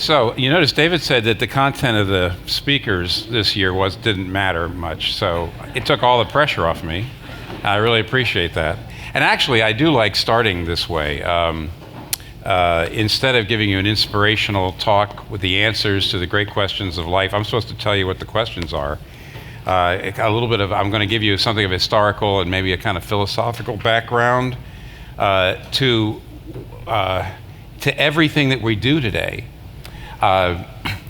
So you notice David said that the content of the speakers this year didn't matter much, so it took all the pressure off me. I really appreciate that. And actually, I do like starting this way. Instead of giving you an inspirational talk with the answers to the great questions of life, I'm supposed to tell you what the questions are. I'm going to give you something of historical and maybe a kind of philosophical background to everything that we do today. I'm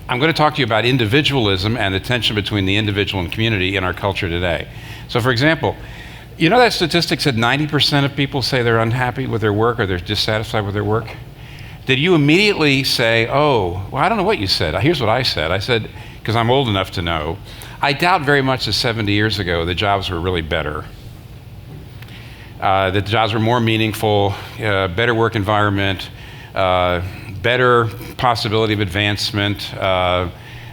going to talk to you about individualism and the tension between the individual and community in our culture today. So, for example, you know that statistic said 90% of people say they're unhappy with their work or they're dissatisfied with their work? Did you immediately say, oh, well, I don't know what you said. Here's what I said. I said, because I'm old enough to know, I doubt very much that 70 years ago the jobs were really better. That the jobs were more meaningful, better work environment, better possibility of advancement,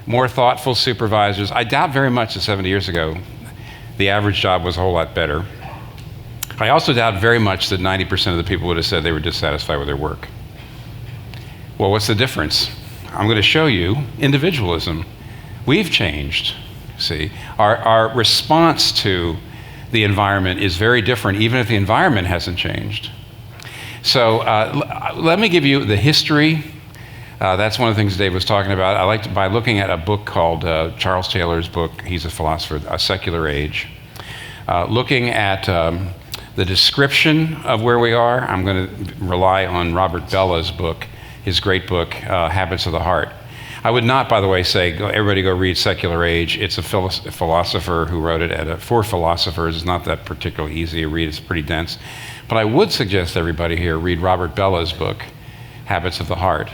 more thoughtful supervisors. I doubt very much that 70 years ago the average job was a whole lot better. I also doubt very much that 90% of the people would have said they were dissatisfied with their work. Well, what's the difference? I'm going to show you individualism. We've changed, see. Our response to the environment is very different, even if the environment hasn't changed. So let me give you the history. That's one of the things Dave was talking about. I liked by looking at a book called Charles Taylor's book, he's a philosopher, A Secular Age. Looking at the description of where we are, I'm going to rely on Robert Bella's book, his great book, Habits of the Heart. I would not, by the way, say everybody go read Secular Age. It's a philosopher who wrote it for philosophers. It's not that particularly easy to read. It's pretty dense. But I would suggest everybody here read Robert Bella's book, Habits of the Heart,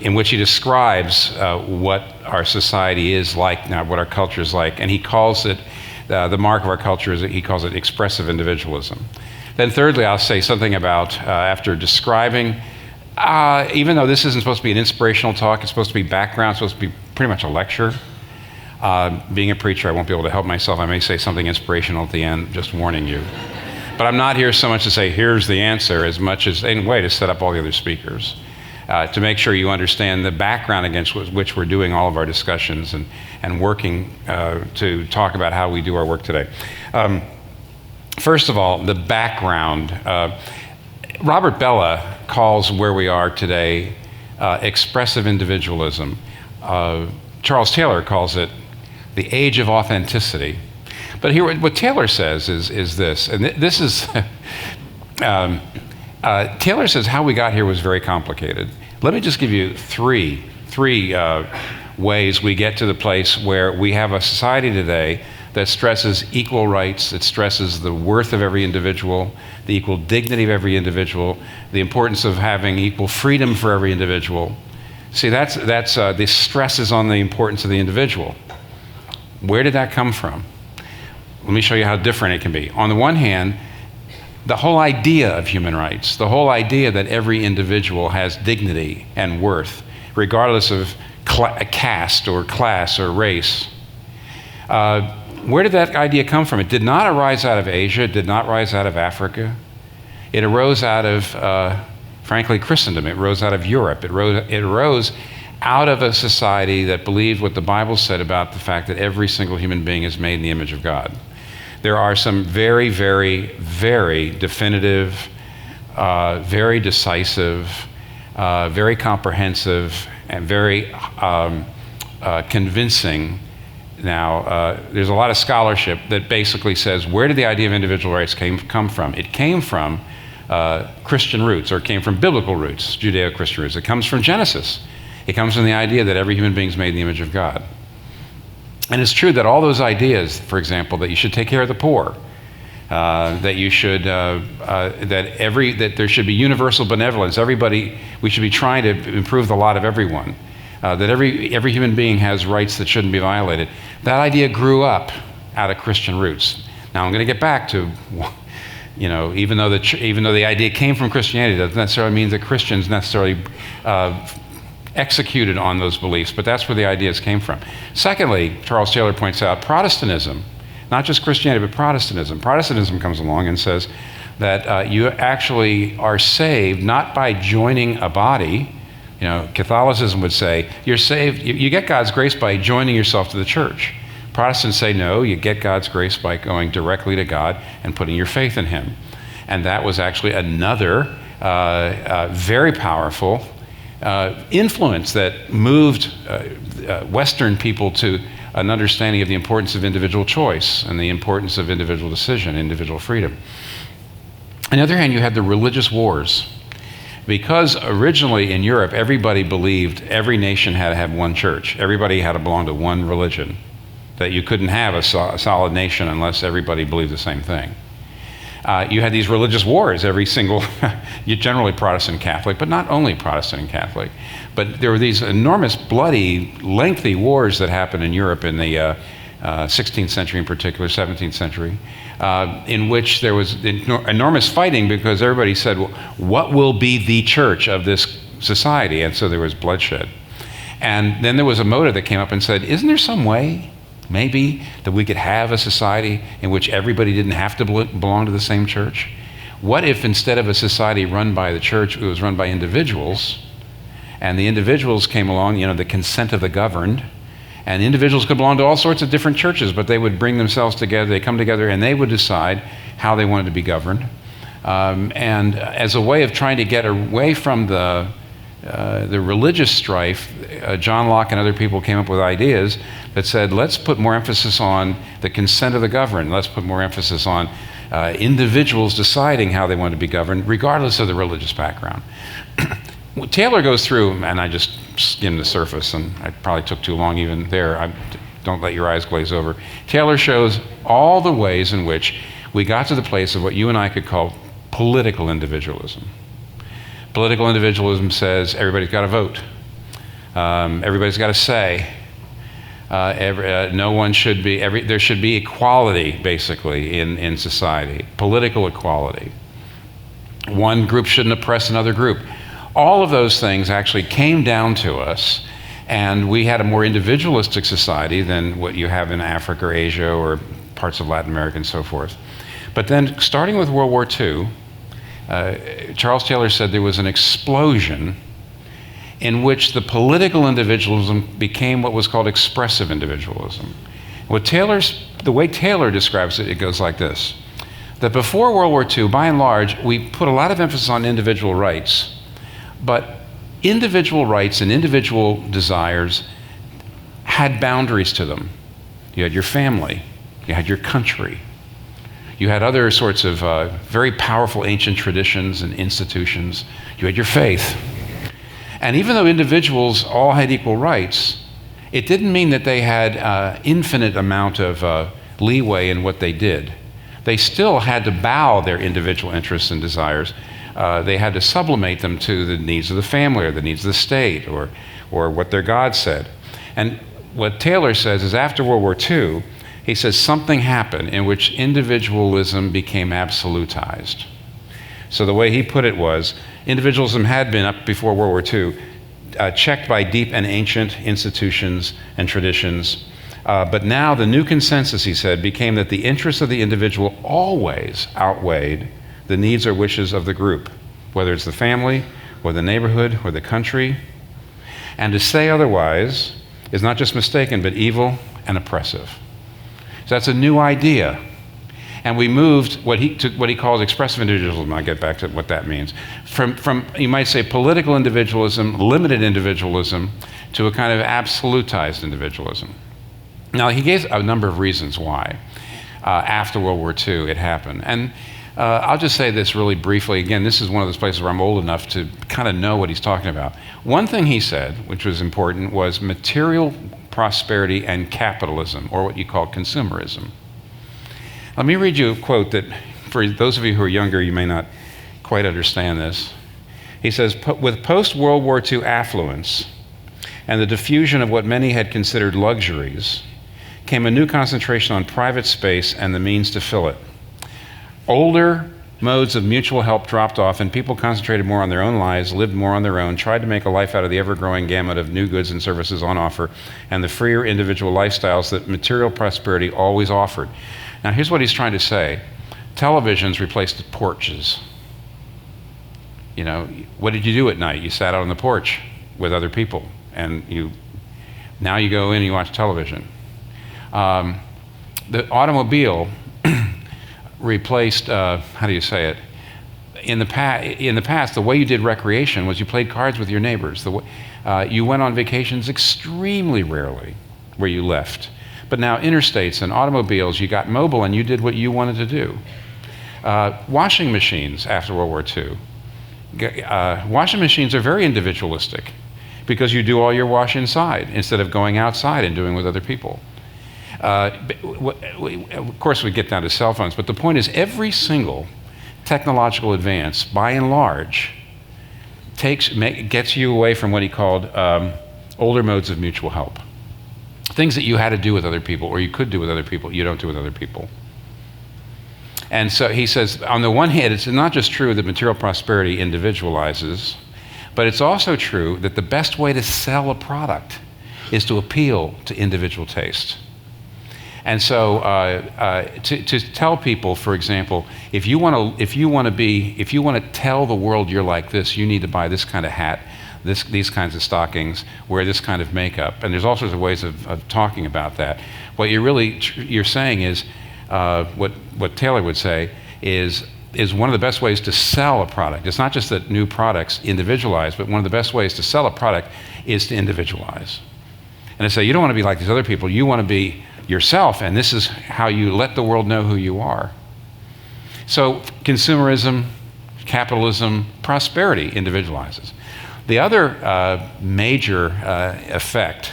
in which he describes what our society is like now, what our culture is like, and he calls it, the mark of our culture is, he calls it expressive individualism. Then thirdly, I'll say something about, after describing, even though this isn't supposed to be an inspirational talk, it's supposed to be background, it's supposed to be pretty much a lecture. Being a preacher, I won't be able to help myself. I may say something inspirational at the end, just warning you. But I'm not here so much to say, here's the answer, as much as, in a way, to set up all the other speakers, to make sure you understand the background against which we're doing all of our discussions and working to talk about how we do our work today. First of all, the background. Robert Bella calls where we are today expressive individualism. Charles Taylor calls it the age of authenticity. But here, what Taylor says is this, and this is, Taylor says how we got here was very complicated. Let me just give you three ways we get to the place where we have a society today that stresses equal rights, that stresses the worth of every individual, the equal dignity of every individual, the importance of having equal freedom for every individual. See, this stresses on the importance of the individual. Where did that come from? Let me show you how different it can be. On the one hand, the whole idea of human rights, the whole idea that every individual has dignity and worth, regardless of caste or class or race. Where did that idea come from? It did not arise out of Asia. It did not rise out of Africa. It arose out of, frankly, Christendom. It rose out of Europe. It arose out of a society that believed what the Bible said about the fact that every single human being is made in the image of God. There are some very, very, very definitive, very decisive, very comprehensive, and very convincing. Now, there's a lot of scholarship that basically says, where did the idea of individual rights come from? It came from Christian roots, or it came from biblical roots, Judeo-Christian roots. It comes from Genesis. It comes from the idea that every human being is made in the image of God. And it's true that all those ideas, for example, that you should take care of the poor, that you should, that there should be universal benevolence, we should be trying to improve the lot of everyone, that every human being has rights that shouldn't be violated. That idea grew up out of Christian roots. Now I'm going to get back to, even though the idea came from Christianity, doesn't necessarily mean that Christians necessarily executed on those beliefs, but that's where the ideas came from. Secondly, Charles Taylor points out Protestantism, not just Christianity, but Protestantism. Protestantism comes along and says that you actually are saved not by joining a body, Catholicism would say you're saved, you get God's grace by joining yourself to the church. Protestants say no, you get God's grace by going directly to God and putting your faith in him. And that was actually another very powerful influence that moved Western people to an understanding of the importance of individual choice and the importance of individual decision, individual freedom. On the other hand, you had the religious wars. Because originally in Europe, everybody believed every nation had to have one church. Everybody had to belong to one religion. That you couldn't have a solid nation unless everybody believed the same thing. You had these religious wars, every single, generally Protestant and Catholic, but not only Protestant and Catholic. But there were these enormous, bloody, lengthy wars that happened in Europe in the 16th century in particular, 17th century, in which there was enormous fighting because everybody said, well, what will be the church of this society? And so there was bloodshed. And then there was a motive that came up and said, isn't there some way, maybe, that we could have a society in which everybody didn't have to belong to the same church? What if instead of a society run by the church, it was run by individuals, and the individuals came along, the consent of the governed, and individuals could belong to all sorts of different churches, but they would bring themselves together, they come together, and they would decide how they wanted to be governed. And as a way of trying to get away from the religious strife, John Locke and other people came up with ideas that said, let's put more emphasis on the consent of the governed. Let's put more emphasis on individuals deciding how they want to be governed, regardless of the religious background. Taylor goes through, and I just skimmed the surface, and I probably took too long even there. Don't let your eyes glaze over. Taylor shows all the ways in which we got to the place of what you and I could call political individualism. Political individualism says everybody's got to vote. Everybody's got to say. No one should be, there should be equality, basically, in society. Political equality. One group shouldn't oppress another group. All of those things actually came down to us, and we had a more individualistic society than what you have in Africa or Asia or parts of Latin America and so forth. But then, starting with World War II, Charles Taylor said there was an explosion in which the political individualism became what was called expressive individualism. The way Taylor describes it, it goes like this: that before World War II, by and large, we put a lot of emphasis on individual rights, but individual rights and individual desires had boundaries to them. You had your family, you had your country, you had other sorts of very powerful ancient traditions and institutions, you had your faith. And even though individuals all had equal rights, it didn't mean that they had infinite amount of leeway in what they did. They still had to bow their individual interests and desires. They had to sublimate them to the needs of the family or the needs of the state or what their God said. And what Taylor says is after World War II, he says something happened in which individualism became absolutized. So the way he put it was, individualism had been, up before World War II, checked by deep and ancient institutions and traditions. But now the new consensus, he said, became that the interests of the individual always outweighed the needs or wishes of the group, whether it's the family or the neighborhood or the country. And to say otherwise is not just mistaken, but evil and oppressive. So that's a new idea. And we moved what he calls expressive individualism. I'll get back to what that means. From you might say political individualism, limited individualism, to a kind of absolutized individualism. Now, he gave a number of reasons why after World War II it happened. And I'll just say this really briefly. Again, this is one of those places where I'm old enough to kind of know what he's talking about. One thing he said, which was important, was material prosperity and capitalism, or what you call consumerism. Let me read you a quote that, for those of you who are younger, you may not quite understand this. He says, with post-World War II affluence and the diffusion of what many had considered luxuries, came a new concentration on private space and the means to fill it. Older modes of mutual help dropped off, and people concentrated more on their own lives, lived more on their own, tried to make a life out of the ever-growing gamut of new goods and services on offer, and the freer individual lifestyles that material prosperity always offered. Now, here's what he's trying to say. Televisions replaced the porches. You know, what did you do at night? You sat out on the porch with other people. And now you go in and you watch television. The automobile replaced, how do you say it? In the past, the way you did recreation was you played cards with your neighbors. You went on vacations extremely rarely where you left. But now interstates and automobiles, you got mobile and you did what you wanted to do. Washing machines after World War II. Washing machines are very individualistic because you do all your wash inside instead of going outside and doing with other people. Of course, we get down to cell phones, but the point is every single technological advance, by and large, gets you away from what he called older modes of mutual help. Things that you had to do with other people, or you could do with other people, you don't do with other people. And so he says, on the one hand, it's not just true that material prosperity individualizes, but it's also true that the best way to sell a product is to appeal to individual taste. And so to tell people, for example, if you want to tell the world you're like this, you need to buy this kind of hat, these kinds of stockings, wear this kind of makeup. And there's all sorts of ways of talking about that. What you're saying is, what Taylor would say is one of the best ways to sell a product. It's not just that new products individualize, but one of the best ways to sell a product is to individualize. And I say, you don't want to be like these other people, you want to be yourself, and this is how you let the world know who you are. So consumerism, capitalism, prosperity individualizes. The other major effect,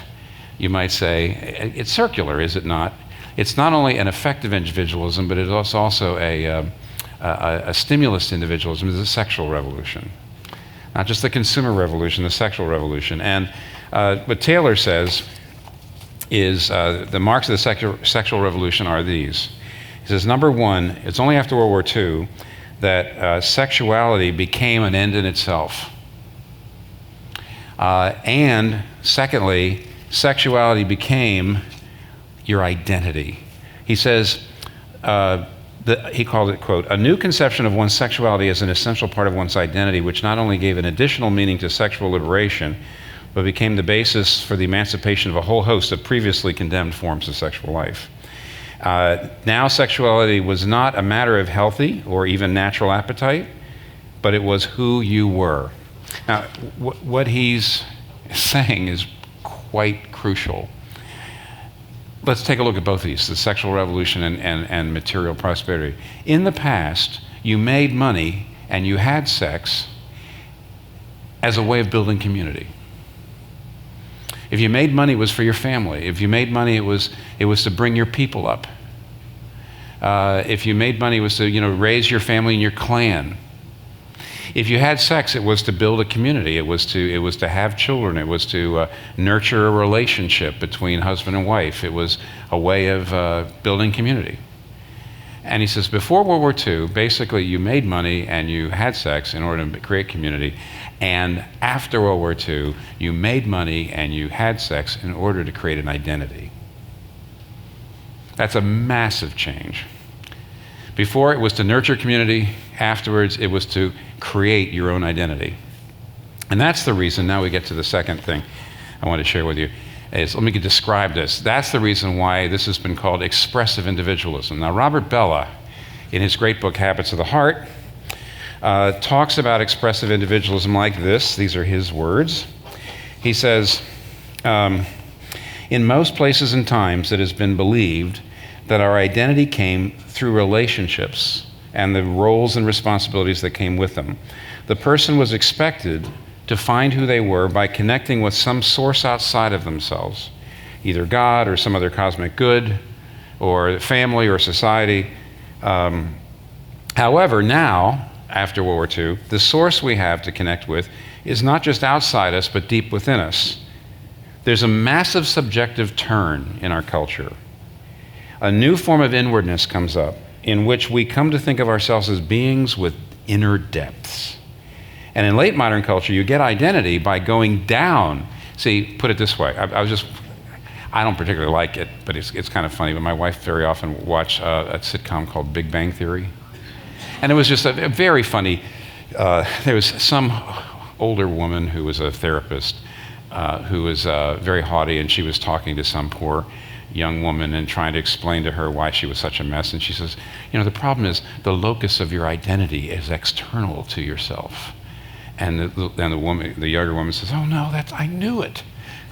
you might say, it's circular, is it not? It's not only an effect of individualism, but it's also a stimulus to individualism. It's a sexual revolution. Not just the consumer revolution, the sexual revolution. And what Taylor says is the marks of the sexual revolution are these. He says, number one, it's only after World War II that sexuality became an end in itself. And secondly, sexuality became your identity. He says, he called it, quote, a new conception of one's sexuality as an essential part of one's identity, which not only gave an additional meaning to sexual liberation, but became the basis for the emancipation of a whole host of previously condemned forms of sexual life. Now sexuality was not a matter of healthy or even natural appetite, but it was who you were. Now, what he's saying is quite crucial. Let's take a look at both of these, the sexual revolution and material prosperity. In the past, you made money and you had sex as a way of building community. If you made money, it was for your family. If you made money, it was to bring your people up. If you made money, it was to raise your family and your clan. If you had sex, it was to build a community. It was to have children. It was to nurture a relationship between husband and wife. It was a way of building community. And he says, before World War II, basically you made money and you had sex in order to create community. And after World War II, you made money and you had sex in order to create an identity. That's a massive change. Before, it was to nurture community. Afterwards, it was to create your own identity. And that's the reason, now we get to the second thing I want to share with you, is let me describe this. That's the reason why this has been called expressive individualism. Now, Robert Bellah, in his great book, Habits of the Heart, talks about expressive individualism like this. These are his words. He says, in most places and times it has been believed that our identity came through relationships and the roles and responsibilities that came with them. The person was expected to find who they were by connecting with some source outside of themselves, either God or some other cosmic good, or family or society. However, now, after World War II, the source we have to connect with is not just outside us, but deep within us. There's a massive subjective turn in our culture. A new form of inwardness comes up, in which we come to think of ourselves as beings with inner depths. And in late modern culture, you get identity by going down. See, put it this way, I don't particularly like it, but it's kind of funny, but my wife very often watched a sitcom called Big Bang Theory. And it was just a very funny, there was some older woman who was a therapist who was very haughty, and she was talking to some poor young woman and trying to explain to her why she was such a mess. And she says, the problem is the locus of your identity is external to yourself. And the younger woman says, oh no, I knew it.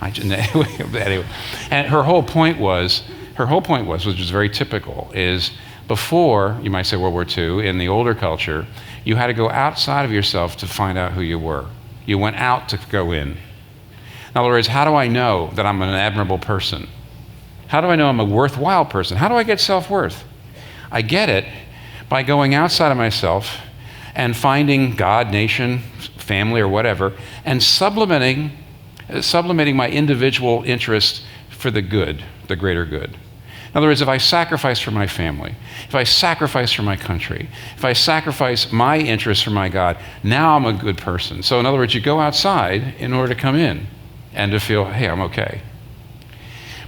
Anyway. And her whole point was, which is very typical, is before, you might say World War II, in the older culture, you had to go outside of yourself to find out who you were. You went out to go in. In other words, how do I know that I'm an admirable person? How do I know I'm a worthwhile person? How do I get self-worth? I get it by going outside of myself and finding God, nation, family, or whatever, and sublimating my individual interest for the good, the greater good. In other words, if I sacrifice for my family, if I sacrifice for my country, if I sacrifice my interests for my God, now I'm a good person. So in other words, you go outside in order to come in and to feel, hey, I'm okay.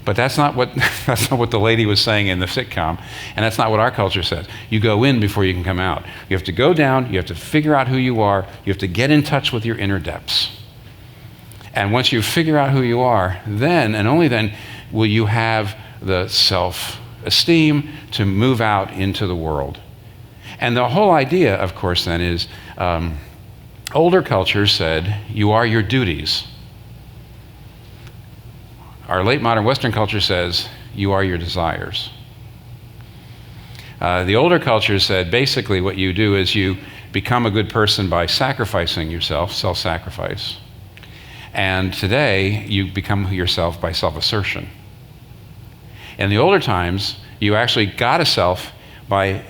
But that's not what the lady was saying in the sitcom, and that's not what our culture says. You go in before you can come out. You have to go down, you have to figure out who you are, you have to get in touch with your inner depths. And once you figure out who you are, then, and only then, will you have the self-esteem to move out into the world. And the whole idea, of course, then is older cultures said, you are your duties. Our late modern Western culture says, you are your desires. The older culture said, basically what you do is you become a good person by sacrificing yourself, self-sacrifice. And today, you become yourself by self-assertion. In the older times, you actually got a self by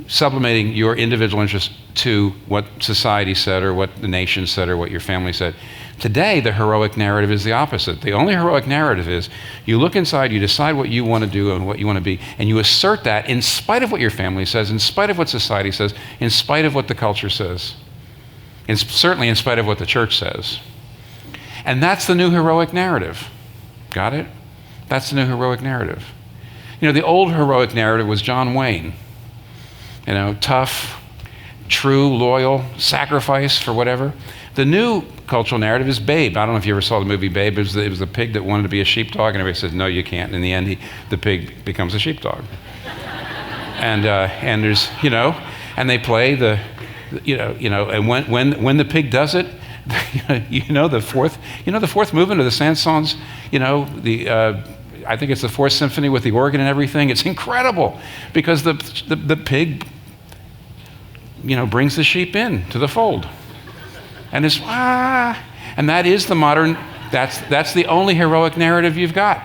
sublimating your individual interest to what society said or what the nation said or what your family said. Today, the heroic narrative is the opposite. The only heroic narrative is you look inside, you decide what you want to do and what you want to be, and you assert that in spite of what your family says, in spite of what society says, in spite of what the culture says, and certainly in spite of what the church says. And that's the new heroic narrative. Got it? That's the new heroic narrative. The old heroic narrative was John Wayne. Tough, true, loyal, sacrifice for whatever. The new cultural narrative is Babe. I don't know if you ever saw the movie Babe. It was the pig that wanted to be a sheepdog, and everybody says, no, you can't. And in the end, the pig becomes a sheepdog. And there's, and they play and when the pig does it, the fourth movement of the Saint-Saëns, I think it's the Fourth Symphony with the organ and everything. It's incredible because the pig, brings the sheep in to the fold. And it's, and that is the modern, that's the only heroic narrative you've got.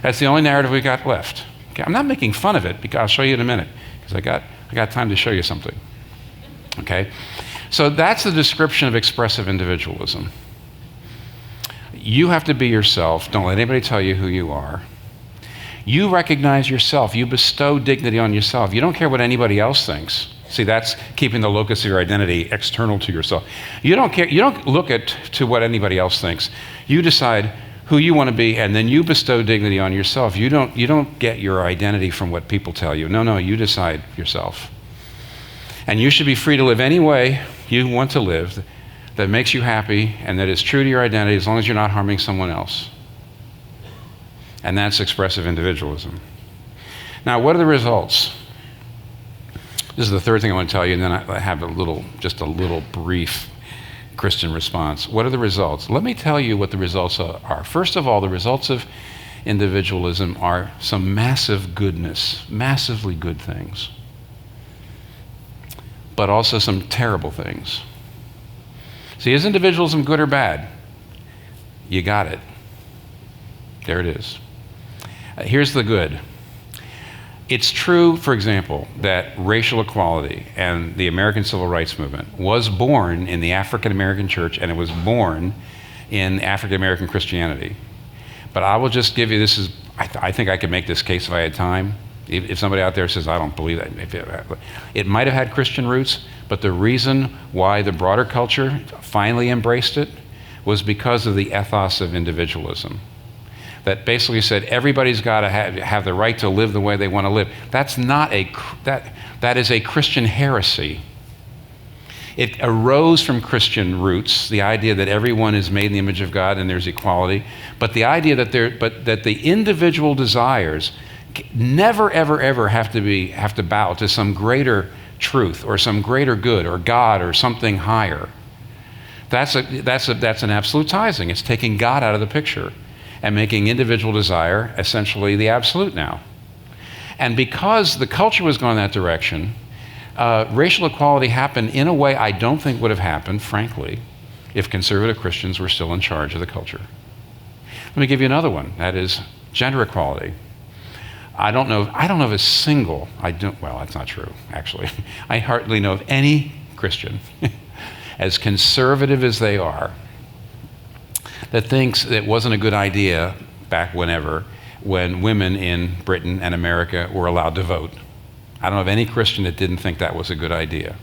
That's the only narrative we've got left. Okay, I'm not making fun of it, because I'll show you in a minute, because I got time to show you something. Okay? So that's the description of expressive individualism. You have to be yourself. Don't let anybody tell you who you are. You recognize yourself. You bestow dignity on yourself. You don't care what anybody else thinks. See, that's keeping the locus of your identity external to yourself. You don't care. You don't look to what anybody else thinks. You decide who you want to be, and then you bestow dignity on yourself. You don't get your identity from what people tell you. No, you decide yourself. And you should be free to live any way you want to live that makes you happy and that is true to your identity, as long as you're not harming someone else. And that's expressive individualism. Now, what are the results? This is the third thing I want to tell you, and then I have just a little brief Christian response. What are the results? Let me tell you what the results are. First of all, the results of individualism are some massive goodness, massively good things, but also some terrible things. See, is individualism good or bad? You got it. There it is. Here's the good. It's true, for example, that racial equality and the American Civil Rights Movement was born in the African American church, and it was born in African American Christianity. But I will just give you, I think I could make this case if I had time. If somebody out there says, I don't believe that, it might have had Christian roots, but the reason why the broader culture finally embraced it was because of the ethos of individualism. That basically said everybody's got to have the right to live the way they want to live. That is a Christian heresy. It arose from Christian roots, the idea that everyone is made in the image of God and there's equality, but the idea that that the individual desires never, ever, ever have to bow to some greater truth or some greater good or God or something higher. That's an absolutizing. It's taking God out of the picture and making individual desire essentially the absolute now. And because the culture was going that direction, racial equality happened in a way I don't think would have happened, frankly, if conservative Christians were still in charge of the culture. Let me give you another one. That is gender equality. I don't know of a single, well, that's not true, actually. I hardly know of any Christian, as conservative as they are, that thinks it wasn't a good idea back when women in Britain and America were allowed to vote. I don't know of any Christian that didn't think that was a good idea.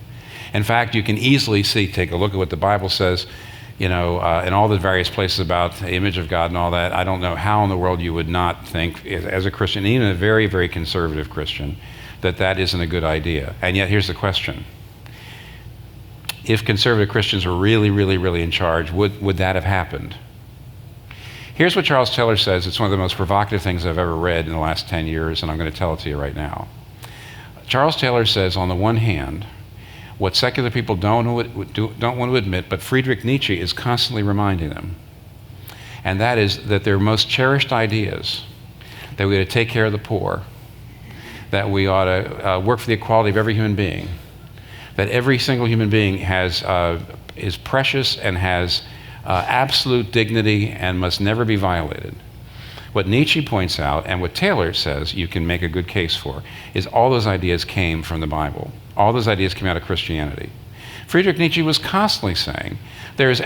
In fact, you can easily take a look at what the Bible says, in all the various places about the image of God and all that. I don't know how in the world you would not think, as a Christian, even a very, very conservative Christian, that isn't a good idea. And yet, here's the question. If conservative Christians were really, really, really in charge, would that have happened? Here's what Charles Taylor says. It's one of the most provocative things I've ever read in the last 10 years, and I'm going to tell it to you right now. Charles Taylor says, on the one hand, what secular people don't want to admit, but Friedrich Nietzsche is constantly reminding them, and that is that their most cherished ideas, that we ought to take care of the poor, that we ought to work for the equality of every human being, that every single human being is precious and has absolute dignity and must never be violated. What Nietzsche points out, and what Taylor says you can make a good case for, is all those ideas came from the Bible. All those ideas came out of Christianity. Friedrich Nietzsche was constantly saying, there was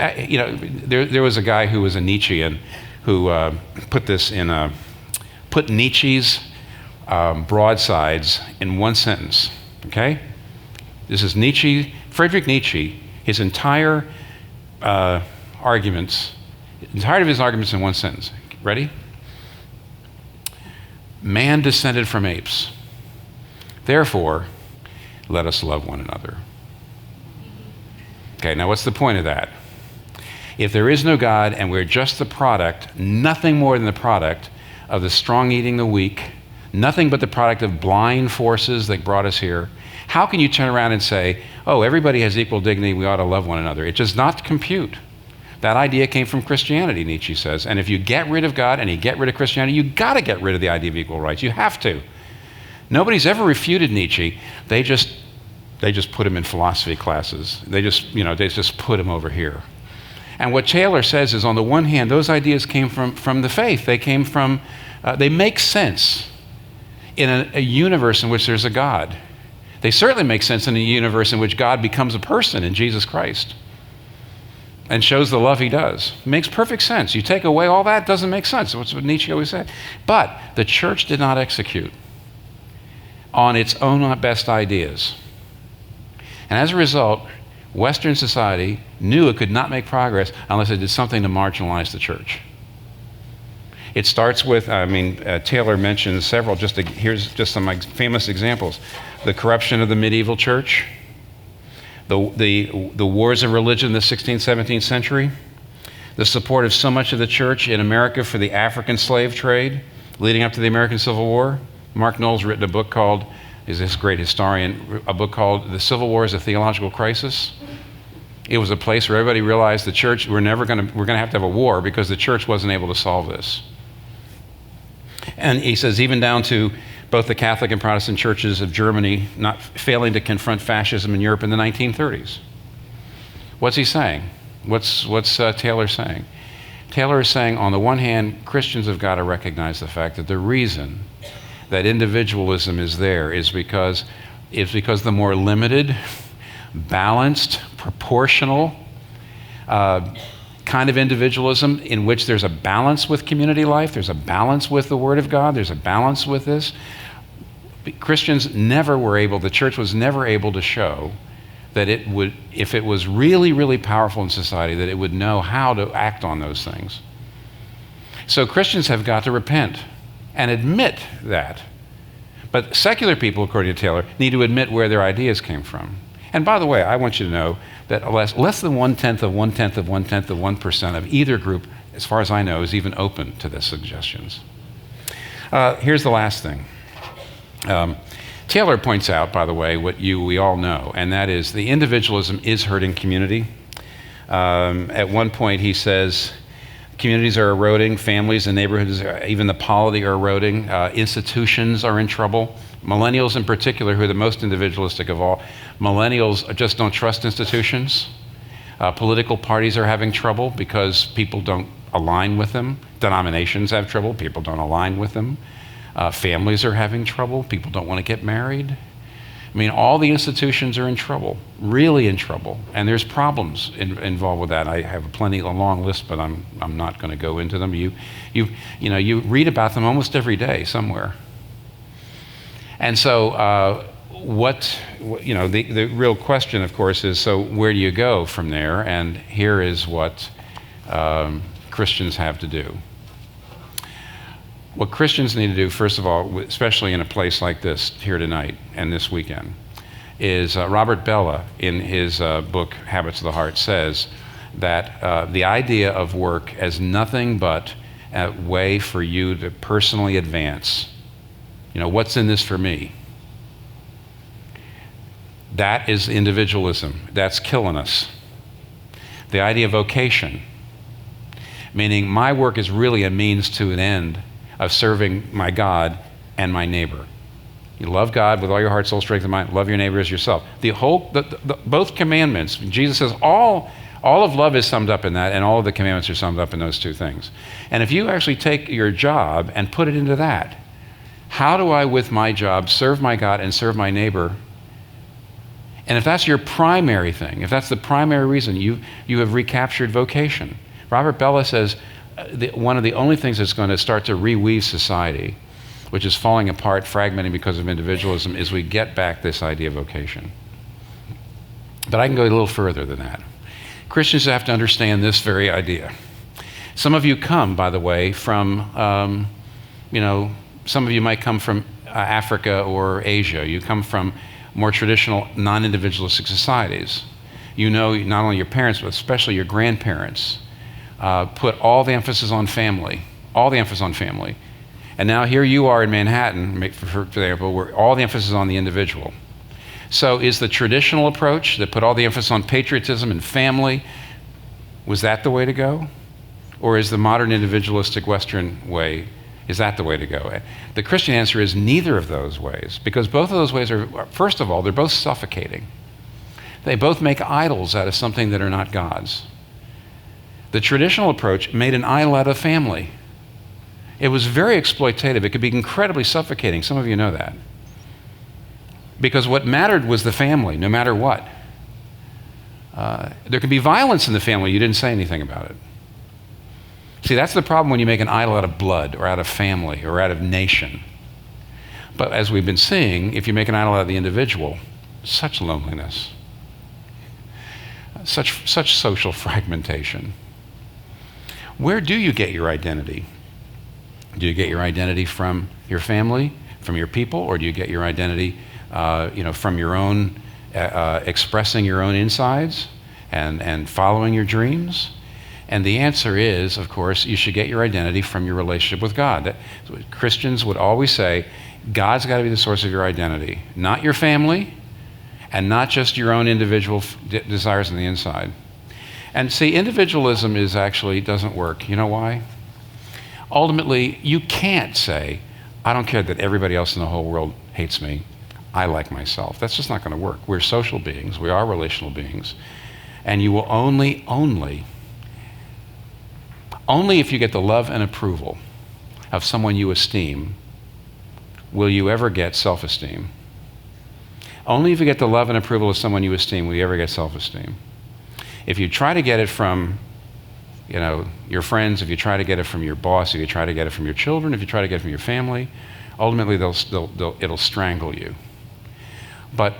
a guy who was a Nietzschean who put Nietzsche's broadsides in one sentence, okay? This is Nietzsche, Friedrich Nietzsche, his entire arguments, entirety of his arguments in one sentence. Ready? Man descended from apes. Therefore, let us love one another. Okay, now what's the point of that? If there is no God and we're just the product, nothing more than the product of the strong eating the weak, nothing but the product of blind forces that brought us here, how can you turn around and say, oh, everybody has equal dignity, we ought to love one another? It does not compute. That idea came from Christianity, Nietzsche says. And if you get rid of God and you get rid of Christianity, you got to get rid of the idea of equal rights. You have to. Nobody's ever refuted Nietzsche. They just put him in philosophy classes. They just put him over here. And what Taylor says is, on the one hand, those ideas came from the faith. They came from, they make sense in a universe in which there's a God. They certainly make sense in a universe in which God becomes a person in Jesus Christ and shows the love he does. It makes perfect sense. You take away all that, it doesn't make sense. That's what Nietzsche always said. But the church did not execute on its own best ideas. And as a result, Western society knew it could not make progress unless it did something to marginalize the church. It starts with, Taylor mentions several, here's just some famous examples. The corruption of the medieval church, the wars of religion in the 16th, 17th century, the support of so much of the church in America for the African slave trade leading up to the American Civil War. Mark Knoll's written a book called, he's this great historian, a book called The Civil War is a Theological Crisis. It was a place where everybody realized the church, we're going to have a war because the church wasn't able to solve this. And he says even down to both the Catholic and Protestant churches of Germany not failing to confront fascism in Europe in the 1930s. What's he saying? What's Taylor saying? Taylor is saying, on the one hand, Christians have got to recognize the fact that the reason that individualism is there is because the more limited, balanced, proportional kind of individualism in which there's a balance with community life, there's a balance with the Word of God, there's a balance with this. Christians the church was never able to show that it would, if it was really, really powerful in society, that it would know how to act on those things. So Christians have got to repent and admit that. But secular people, according to Taylor, need to admit where their ideas came from. And by the way, I want you to know that less than 1/10 of 1/10 of 1/10 of 1% of either group, as far as I know, is even open to the suggestions. Here's the last thing. Taylor points out, by the way, what we all know, and that is the individualism is hurting community. At one point he says, communities are eroding, families and neighborhoods, even the polity are eroding, institutions are in trouble. Millennials in particular, who are the most individualistic of all, millennials just don't trust institutions. Political parties are having trouble because people don't align with them. Denominations have trouble, people don't align with them. Families are having trouble, people don't want to get married. I mean, all the institutions are in trouble, really in trouble, and there's problems involved with that. I have a long list, but I'm not going to go into them. You read about them almost every day somewhere. And so, the real question, of course, is, so where do you go from there? And here is what Christians have to do. What Christians need to do, first of all, especially in a place like this here tonight and this weekend, is Robert Bellah, in his book, Habits of the Heart, says that the idea of work as nothing but a way for you to personally advance. What's in this for me? That is individualism. That's killing us. The idea of vocation, meaning my work is really a means to an end of serving my God and my neighbor. You love God with all your heart, soul, strength, and mind. Love your neighbor as yourself. Both commandments, Jesus says all of love is summed up in that, and all of the commandments are summed up in those two things. And if you actually take your job and put it into that, how do I, with my job, serve my God and serve my neighbor? And if that's your primary thing, if that's the primary reason, you have recaptured vocation. Robert Bellah says one of the only things that's going to start to reweave society, which is falling apart, fragmenting because of individualism, is we get back this idea of vocation. But I can go a little further than that. Christians have to understand this very idea. Some of you come, by the way, from, some of you might come from Africa or Asia. You come from more traditional, non-individualistic societies. Not only your parents, but especially your grandparents put all the emphasis on family, And now here you are in Manhattan, for example, where all the emphasis is on the individual. So is the traditional approach that put all the emphasis on patriotism and family, was that the way to go? Or is the modern individualistic Western way, is that the way to go? The Christian answer is neither of those ways, because both of those ways are, first of all, they're both suffocating. They both make idols out of something that are not God's. The traditional approach made an idol out of family. It was very exploitative. It could be incredibly suffocating. Some of you know that. Because what mattered was the family, no matter what. There could be violence in the family. You didn't say anything about it. See, that's the problem when you make an idol out of blood or out of family or out of nation. But as we've been seeing, if you make an idol out of the individual, such loneliness, such social fragmentation. Where do you get your identity? Do you get your identity from your family, from your people, or do you get your identity from your own, expressing your own insides and following your dreams? And the answer is, of course, you should get your identity from your relationship with God. Christians would always say, God's got to be the source of your identity, not your family, and not just your own individual desires on the inside. And see, individualism doesn't work. You know why? Ultimately, you can't say, I don't care that everybody else in the whole world hates me. I like myself. That's just not going to work. We're social beings. We are relational beings. And you will only if you get the love and approval of someone you esteem, will you ever get self-esteem. Only if you get the love and approval of someone you esteem will you ever get self-esteem. If you try to get it from your friends, if you try to get it from your boss, if you try to get it from your children, if you try to get it from your family, ultimately it'll strangle you. But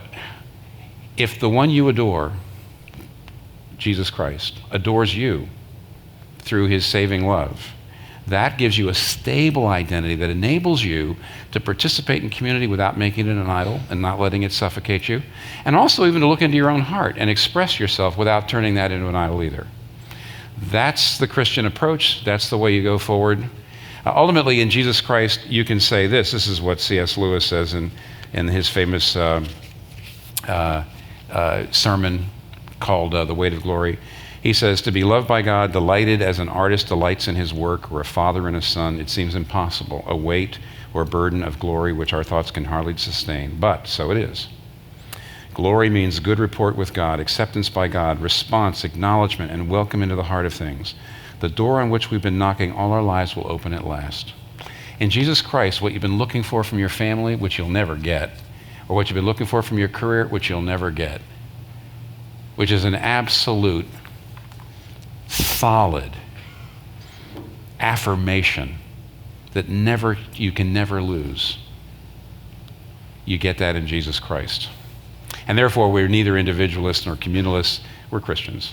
if the one you adore, Jesus Christ, adores you through his saving love, That gives you a stable identity that enables you to participate in community without making it an idol and not letting it suffocate you. And also even to look into your own heart and express yourself without turning that into an idol either. That's the Christian approach. That's the way you go forward. Ultimately, in Jesus Christ, you can say this. This is what C.S. Lewis says in his famous sermon called The Weight of Glory. He says, to be loved by God, delighted as an artist delights in his work, or a father in a son, it seems impossible, a weight or burden of glory which our thoughts can hardly sustain. But so it is. Glory means good report with God, acceptance by God, response, acknowledgement, and welcome into the heart of things. The door on which we've been knocking all our lives will open at last. In Jesus Christ, what you've been looking for from your family, which you'll never get, or what you've been looking for from your career, which you'll never get, which is an absolute solid affirmation that you can never lose. You get that in Jesus Christ. And therefore, we're neither individualists nor communalists, we're Christians.